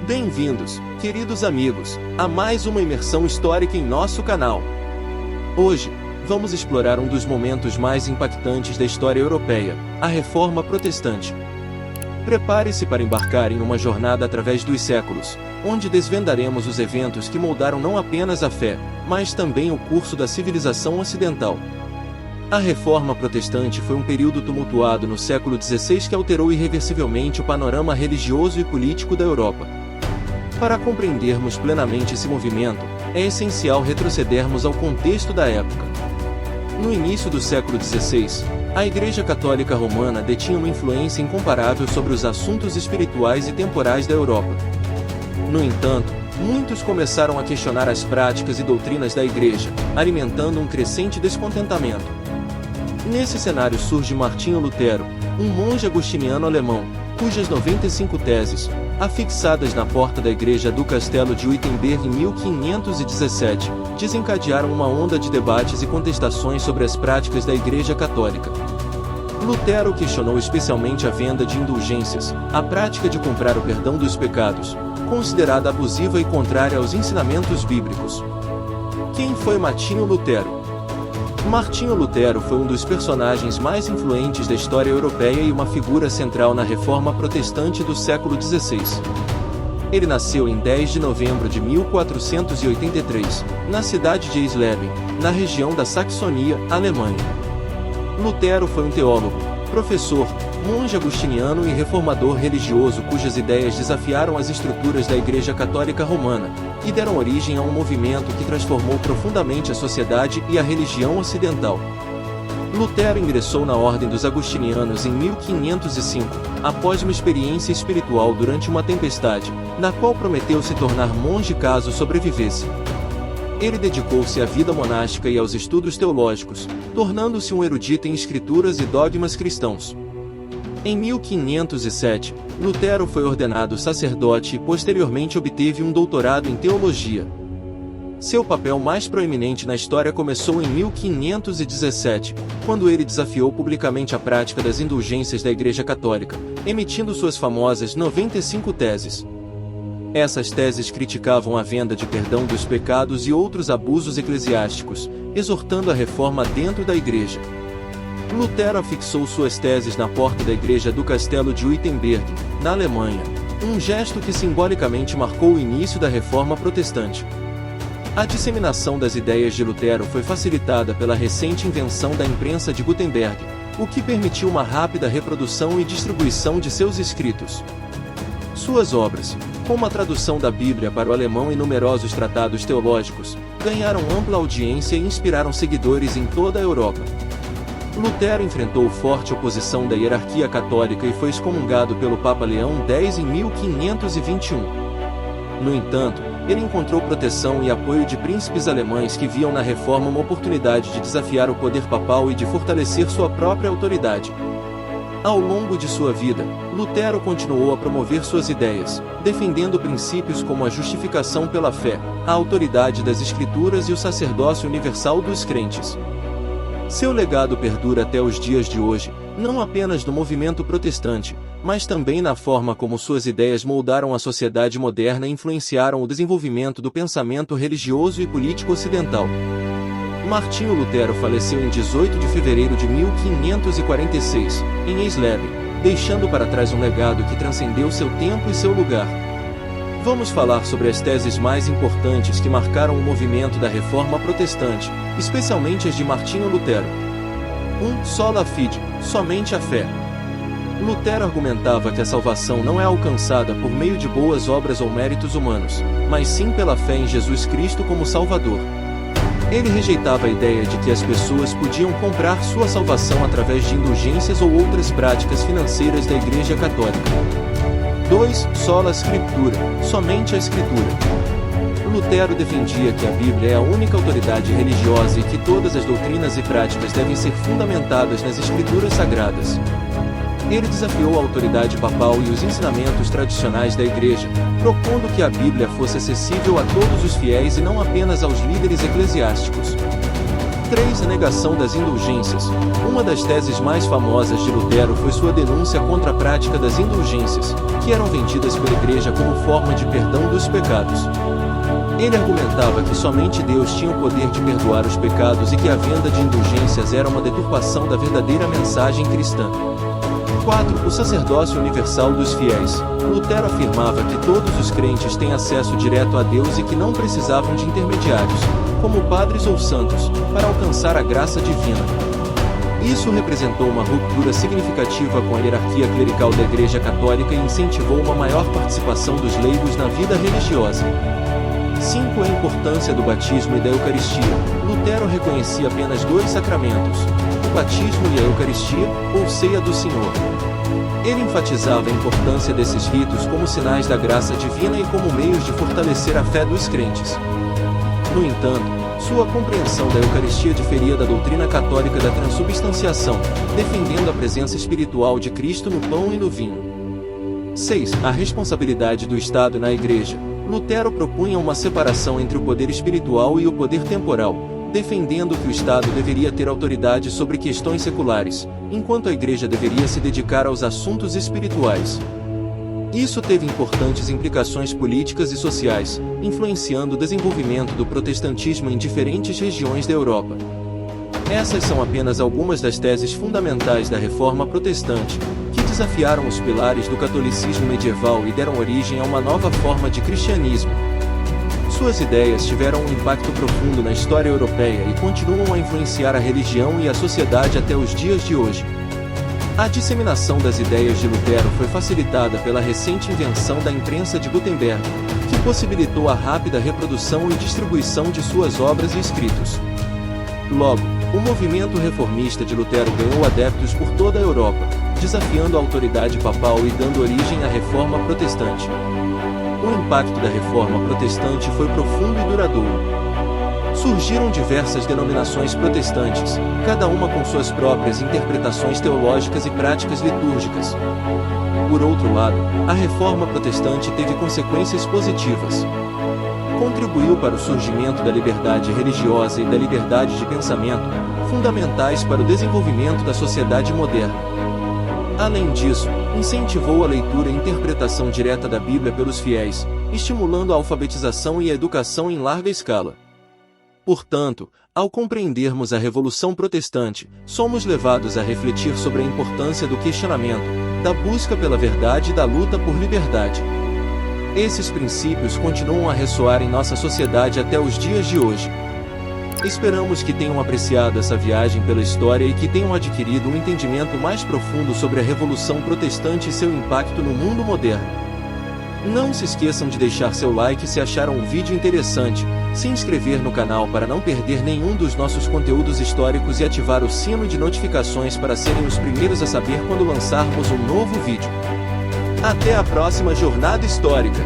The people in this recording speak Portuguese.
Bem-vindos, queridos amigos, a mais uma imersão histórica em nosso canal. Hoje, vamos explorar um dos momentos mais impactantes da história europeia, a Reforma Protestante. Prepare-se para embarcar em uma jornada através dos séculos, onde desvendaremos os eventos que moldaram não apenas a fé, mas também o curso da civilização ocidental. A Reforma Protestante foi um período tumultuado no século XVI que alterou irreversivelmente o panorama religioso e político da Europa. Para compreendermos plenamente esse movimento, é essencial retrocedermos ao contexto da época. No início do século XVI, a Igreja Católica Romana detinha uma influência incomparável sobre os assuntos espirituais e temporais da Europa. No entanto, muitos começaram a questionar as práticas e doutrinas da Igreja, alimentando um crescente descontentamento. Nesse cenário surge Martinho Lutero, um monge agostiniano alemão, cujas 95 teses, afixadas na porta da igreja do Castelo de Wittenberg em 1517, desencadearam uma onda de debates e contestações sobre as práticas da Igreja Católica. Lutero questionou especialmente a venda de indulgências, a prática de comprar o perdão dos pecados, considerada abusiva e contrária aos ensinamentos bíblicos. Quem foi Martinho Lutero? Martinho Lutero foi um dos personagens mais influentes da história europeia e uma figura central na Reforma Protestante do século XVI. Ele nasceu em 10 de novembro de 1483, na cidade de Eisleben, na região da Saxonia, Alemanha. Lutero foi um teólogo, professor, monge agostiniano e reformador religioso cujas ideias desafiaram as estruturas da Igreja Católica Romana, e deram origem a um movimento que transformou profundamente a sociedade e a religião ocidental. Lutero ingressou na Ordem dos Agostinianos em 1505, após uma experiência espiritual durante uma tempestade, na qual prometeu se tornar monge caso sobrevivesse. Ele dedicou-se à vida monástica e aos estudos teológicos, tornando-se um erudito em escrituras e dogmas cristãos. Em 1507, Lutero foi ordenado sacerdote e posteriormente obteve um doutorado em teologia. Seu papel mais proeminente na história começou em 1517, quando ele desafiou publicamente a prática das indulgências da Igreja Católica, emitindo suas famosas 95 teses. Essas teses criticavam a venda de perdão dos pecados e outros abusos eclesiásticos, exortando a reforma dentro da Igreja. Lutero afixou suas teses na porta da igreja do Castelo de Wittenberg, na Alemanha, um gesto que simbolicamente marcou o início da Reforma Protestante. A disseminação das ideias de Lutero foi facilitada pela recente invenção da imprensa de Gutenberg, o que permitiu uma rápida reprodução e distribuição de seus escritos. Suas obras, como a tradução da Bíblia para o alemão e numerosos tratados teológicos, ganharam ampla audiência e inspiraram seguidores em toda a Europa. Lutero enfrentou forte oposição da hierarquia católica e foi excomungado pelo Papa Leão X em 1521. No entanto, ele encontrou proteção e apoio de príncipes alemães que viam na reforma uma oportunidade de desafiar o poder papal e de fortalecer sua própria autoridade. Ao longo de sua vida, Lutero continuou a promover suas ideias, defendendo princípios como a justificação pela fé, a autoridade das Escrituras e o sacerdócio universal dos crentes. Seu legado perdura até os dias de hoje, não apenas no movimento protestante, mas também na forma como suas ideias moldaram a sociedade moderna e influenciaram o desenvolvimento do pensamento religioso e político ocidental. Martinho Lutero faleceu em 18 de fevereiro de 1546, em Eisleben, deixando para trás um legado que transcendeu seu tempo e seu lugar. Vamos falar sobre as teses mais importantes que marcaram o movimento da Reforma Protestante, especialmente as de Martinho Lutero. 1. Sola fide, somente a fé. Lutero argumentava que a salvação não é alcançada por meio de boas obras ou méritos humanos, mas sim pela fé em Jesus Cristo como Salvador. Ele rejeitava a ideia de que as pessoas podiam comprar sua salvação através de indulgências ou outras práticas financeiras da Igreja Católica. 2. Sola Scriptura, somente a Escritura. Lutero defendia que a Bíblia é a única autoridade religiosa e que todas as doutrinas e práticas devem ser fundamentadas nas Escrituras Sagradas. Ele desafiou a autoridade papal e os ensinamentos tradicionais da Igreja, propondo que a Bíblia fosse acessível a todos os fiéis e não apenas aos líderes eclesiásticos. 3. A negação das indulgências. Uma das teses mais famosas de Lutero foi sua denúncia contra a prática das indulgências, que eram vendidas pela Igreja como forma de perdão dos pecados. Ele argumentava que somente Deus tinha o poder de perdoar os pecados e que a venda de indulgências era uma deturpação da verdadeira mensagem cristã. 4. O sacerdócio universal dos fiéis. Lutero afirmava que todos os crentes têm acesso direto a Deus e que não precisavam de intermediários, como padres ou santos, para alcançar a graça divina. Isso representou uma ruptura significativa com a hierarquia clerical da Igreja Católica e incentivou uma maior participação dos leigos na vida religiosa. 5. A importância do batismo e da Eucaristia. Lutero reconhecia apenas 2 sacramentos: o batismo e a Eucaristia, ou ceia do Senhor. Ele enfatizava a importância desses ritos como sinais da graça divina e como meios de fortalecer a fé dos crentes. No entanto, sua compreensão da Eucaristia diferia da doutrina católica da transubstanciação, defendendo a presença espiritual de Cristo no pão e no vinho. 6. A responsabilidade do Estado na Igreja. Lutero propunha uma separação entre o poder espiritual e o poder temporal, defendendo que o Estado deveria ter autoridade sobre questões seculares, enquanto a Igreja deveria se dedicar aos assuntos espirituais. Isso teve importantes implicações políticas e sociais, influenciando o desenvolvimento do protestantismo em diferentes regiões da Europa. Essas são apenas algumas das teses fundamentais da Reforma Protestante, que desafiaram os pilares do catolicismo medieval e deram origem a uma nova forma de cristianismo. Suas ideias tiveram um impacto profundo na história europeia e continuam a influenciar a religião e a sociedade até os dias de hoje. A disseminação das ideias de Lutero foi facilitada pela recente invenção da imprensa de Gutenberg, que possibilitou a rápida reprodução e distribuição de suas obras e escritos. Logo, o movimento reformista de Lutero ganhou adeptos por toda a Europa, desafiando a autoridade papal e dando origem à Reforma Protestante. O impacto da Reforma Protestante foi profundo e duradouro. Surgiram diversas denominações protestantes, cada uma com suas próprias interpretações teológicas e práticas litúrgicas. Por outro lado, a Reforma Protestante teve consequências positivas. Contribuiu para o surgimento da liberdade religiosa e da liberdade de pensamento, fundamentais para o desenvolvimento da sociedade moderna. Além disso, incentivou a leitura e interpretação direta da Bíblia pelos fiéis, estimulando a alfabetização e a educação em larga escala. Portanto, ao compreendermos a Revolução Protestante, somos levados a refletir sobre a importância do questionamento, da busca pela verdade e da luta por liberdade. Esses princípios continuam a ressoar em nossa sociedade até os dias de hoje. Esperamos que tenham apreciado essa viagem pela história e que tenham adquirido um entendimento mais profundo sobre a Revolução Protestante e seu impacto no mundo moderno. Não se esqueçam de deixar seu like se acharam o vídeo interessante, se inscrever no canal para não perder nenhum dos nossos conteúdos históricos e ativar o sino de notificações para serem os primeiros a saber quando lançarmos um novo vídeo. Até a próxima jornada histórica!